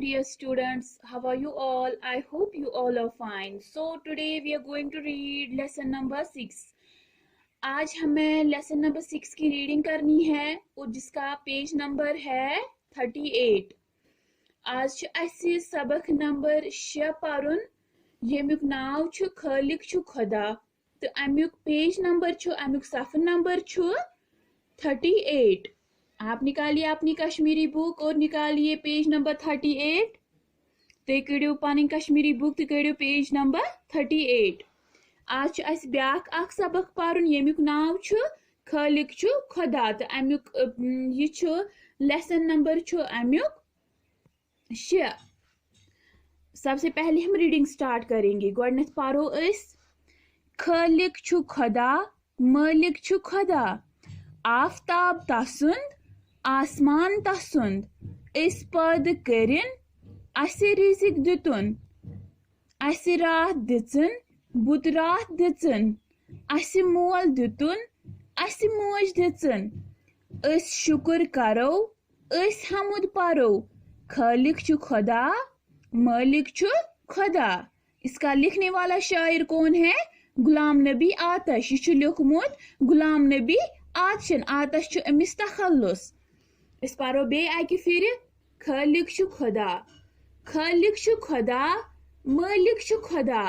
dear students. How are you all? I hope you all are fine. So today we are going to read lesson number 6. आज हमें lesson number 6 की reading करनी है और जिसका page number है 38. आज असी सबक नंबर 6 परुन येमुक नाव छु खालिक छु खुदा तो अमुक पेज नंबर छु अमुक सफ़र नंबर छु 38. आप निकालिए अपनी कश्मीरी बुक और निकालिए पेज नंबर 38. ते कड़ियो पानी कश्मीरी बुक ते कड़ियो पेज नंबर 38. आज अस ब्याक अख सबक पारुन येमुक नाव छु खालिक छु खुदा तो अमुक ये छु लेसन नंबर छु अमुक 6. सबसे पहले हम रीडिंग स्टार्ट करेंगे. गोडनेथ पारो अस खालिक छु खुदा मालिक छु खुदा आफ्ताब तसुंद आसमान तसुंद इस पद करिन असे रिजिक दितुन असे रात दिचन बुत रात दिचन असे मोल दितुन असे मोज दिचन अस शुक्र करो अस हमुद परो खालिक छु खुदा मालिक छु खुदा. इसका लिखने वाला शायर कौन है? गुलाम नबी आतश. ये लिखमुत गुलाम नबी आतशन. आतश छु अमिस तखल्लुस. इस पारो बे आकि फिर खालिक छु खुदा खालिक छु खुदा मालिक छु खुदा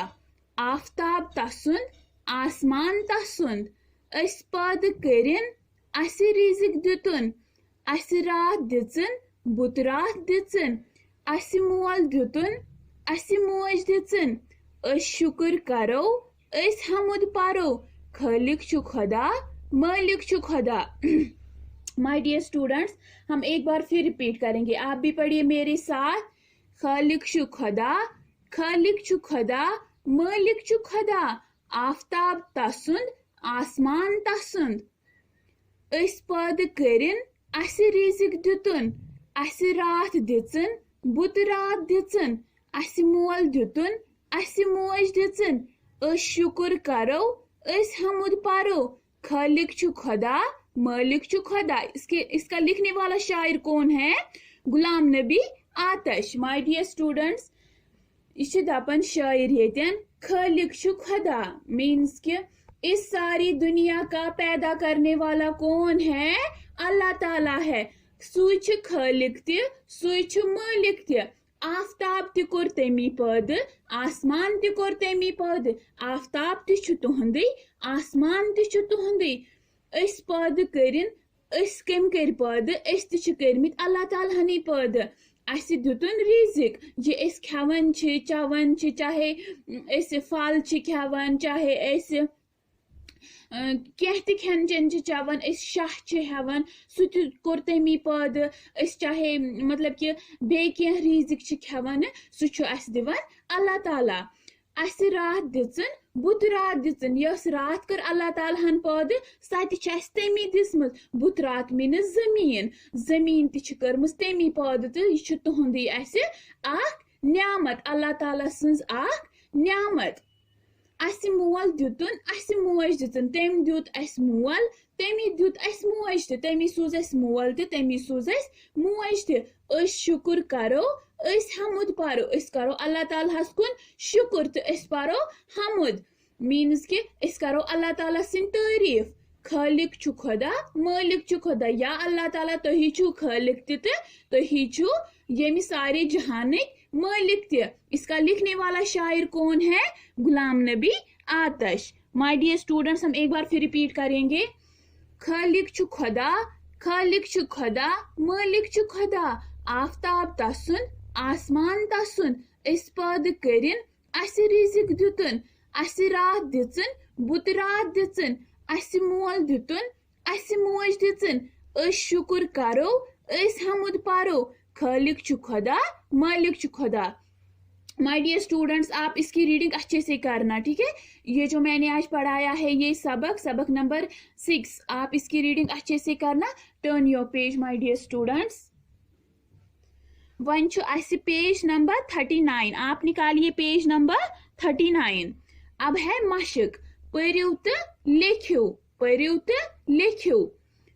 आफ्ताब तसुंद आसमान तसुंद अस पद करिन असे रिजिक दितुन असे रात दिचन बुत रात दिचन असे मोल दितुन असे मोज दिचन अस शुक्र करो अस हमुद परो खालिक छु खुदा मालिक छु खुदा. माय डियर स्टूडेंट्स, हम एक बार फिर रिपीट करेंगे. आप भी पढ़िए मेरे साथ. खालिक छु खुदा मालिक छु खुदा आफ्ताब तसुंद आसमान तसुंद अस पद करिन असे रिजिक दितुन असे रात दिचन बुत रात दिचन असे मोल दितुन असे मोज दिचन अस शुक्र करो अस हमुद परो खालिक छु खुदा मालिक छु खुदा. इसका लिखने वाला शायर कौन है? Ghulam Nabi आतश. My dear students, ये दपन शायर येतन खालिक छु खुदा मीन्स कि इस सारी दुनिया का पैदा करने वाला कौन है? अल्लाह ताला है. सुई छु खालिक ते सुई छु मालिक ते. आफ्ताब ते कोर तमी पद आसमान ते कोर तमी पद. आफ्ताब ते छु तुहंदी आसमान ते छु तुहंदी. अस पद करिन अस कम कर पद अस त करमित अल्लाह ताला हनी पद. अस दितुन रिजिक ये अस खेवन चवन चाहे अस फल खेवन चाहे अस कह खेन चेन चवन अस शाह हेवन सह कोर तमी पद. अस चाहे मतलब कि बे रिजिक खेवन सह अस दिवन अल्लाह ताला. अस रात दिचन बुत रात दिचन. यस रात कर अल्लाह ताला हन पद सत तमी दिसमत. बुत रात मीनस जमीन. जमीन तमस तमी पद तो यह तुहंदी न्यामत अल्लाह ताला सज न्यामत. अस मोल दितुन अस मोज दितुन. तम दित अस मोल तमी दित अस मोज त. तमी सूज अस मोल त तमी सूज अस मोज त. अस शुक्र करो अस हमुद परो. अस करो अल्लाह ताला कुन शुक्र तो अस परो हमुद मीन्स कि अस करो अल्लाह ताला सिन तारीफ. खालिक छु खुदा मालिक छु खुदा. या अल्लाह ताला तुही छु खालिक ते तुही छु येमि सारे जहानिक मालिक ते. इसका लिखने वाला शायर कौन है? Ghulam Nabi आतश. My dear students, हम एक बार फिर रिपीट करेंगे. खालिक छु खुदा मालिक छु खुदा आफ्ताब तसुन आसमान तसुन अस पद करिन असे रिजिक दितुन असे रात दिचन बुत रात दिचन असे मोल दितुन असे मोज दिचन अस शुक्र करो अस हमुद परो खालिक छु खुदा मालिक छु खुदा. माय डियर स्टूडेंट्स, आप इसकी रीडिंग अच्छे से करना, ठीक है. ये जो मैंने आज पढ़ाया है ये सबक नंबर 6, आप इसकी रीडिंग अच्छे से करना. Turn your page my dear students. One page number 39. आप निकालिए पेज नंबर 39. अब है मशक. पढ़ियो तो लिखियो.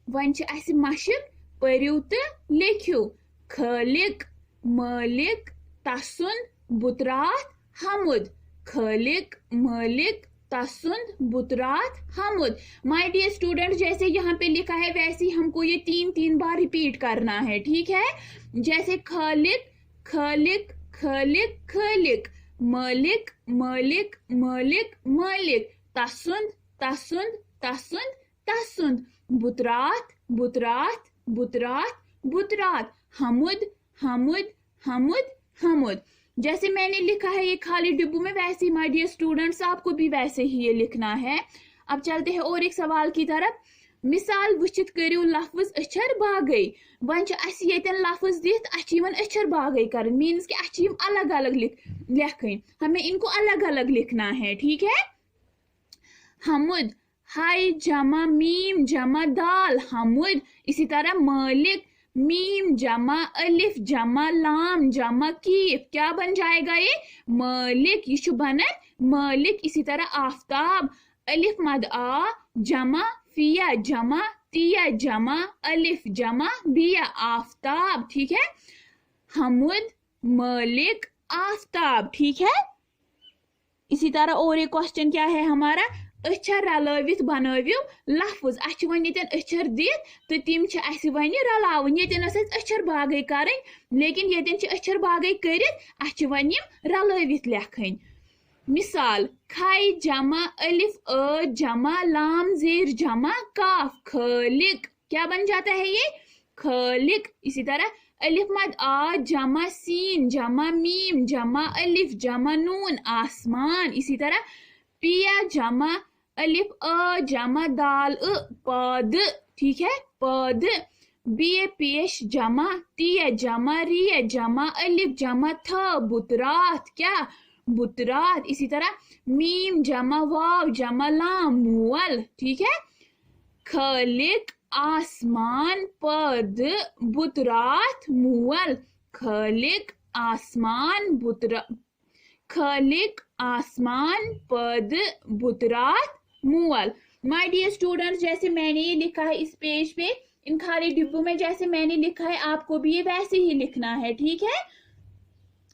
वन मशक पढ़ियो तो लिखियो. खालिक मालिक तसुन बुतरात हमुद, खालिक मालिक तसुन बुतरात हमुद। माय डियर स्टूडेंट, जैसे यहाँ पे लिखा है वैसे हमको ये 3 बार रिपीट करना है, ठीक है। जैसे खालिक खालिक खालिक खालिक, मालिक मालिक मालिक मालिक, तसुन तसुन तसुन तसुन, बुतरात बुतरात बुतरात बुतरात, हमुद हमुद हमुद हमुद। जैसे मैंने लिखा है ये खाली डिब्बों में, वैसे माय डियर स्टूडेंट्स आपको भी वैसे ही ये लिखना है। अब चलते हैं और एक सवाल की तरफ। मिसाल वुचित करियो लफ्ज अछर बागई। वन यन लफ्ज दित अछर बागई कर, मीन्स कि अच्छी अलग अलग लिखन, हमें इनको अलग अलग लिखना है, ठीक है। हमुद हाय जमा मीम जमा दाल हमुद। इसी तरह मालिक मीम जमा अलिफ जमा लाम जमा कीफ, क्या बन जाएगा ये मालिक, ये बनन मालिक। इसी तरह आफ्ताब अलिफ मद आ जमा फिया जमा तिया जमा अलिफ जमा बिया, आफ्ताब, ठीक है। हमुद मालिक आफ्ताब, ठीक है। इसी तरह और एक क्वेश्चन क्या है हमारा, अछर रलवित बनवियो लफ्ज। अछ वन यन अछर दित तो तिम वन रलावन, यन अछर बागई करें, लेकिन यन अछर बागई करित अछ वन रलवित लेखन। मिसाल खाई जमा अलिफ अ जमा लाम जेर जमा काफ, खालिक, क्या बन जाता है ये खालिक। इसी तरह अलिफ मद आ जमा सीन जमा मीम जमा अलिफ जमा नून आसमान। इसी तरह पिया जमा अलिफ अ जमा दाल पद, ठीक है पद। बिये पेश जमा तिया जमा रिया जमा अलिफ जमा थ, बुतरात, क्या बुतरात। इसी तरह मीम जमा वाव जमा लाम मुअल, ठीक है। खालिक आसमान पद बुतरात मुअल, खालिक आसमान बुतरात, खालिक आसमान पद बुतरात मुअल। माय डियर स्टूडेंट्स, जैसे मैंने ये लिखा है इस पेज पे इन खाली डिब्बों में, जैसे मैंने लिखा है आपको भी ये वैसे ही लिखना है, ठीक है।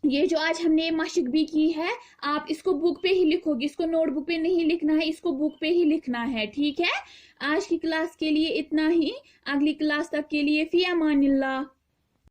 ये जो आज हमने मशक भी की है, आप इसको बुक पे ही लिखोगे, इसको नोटबुक पे नहीं लिखना है, इसको बुक पे ही लिखना है, ठीक है। आज की क्लास के लिए इतना ही, अगली क्लास तक के लिए फी अमानिल्लाह।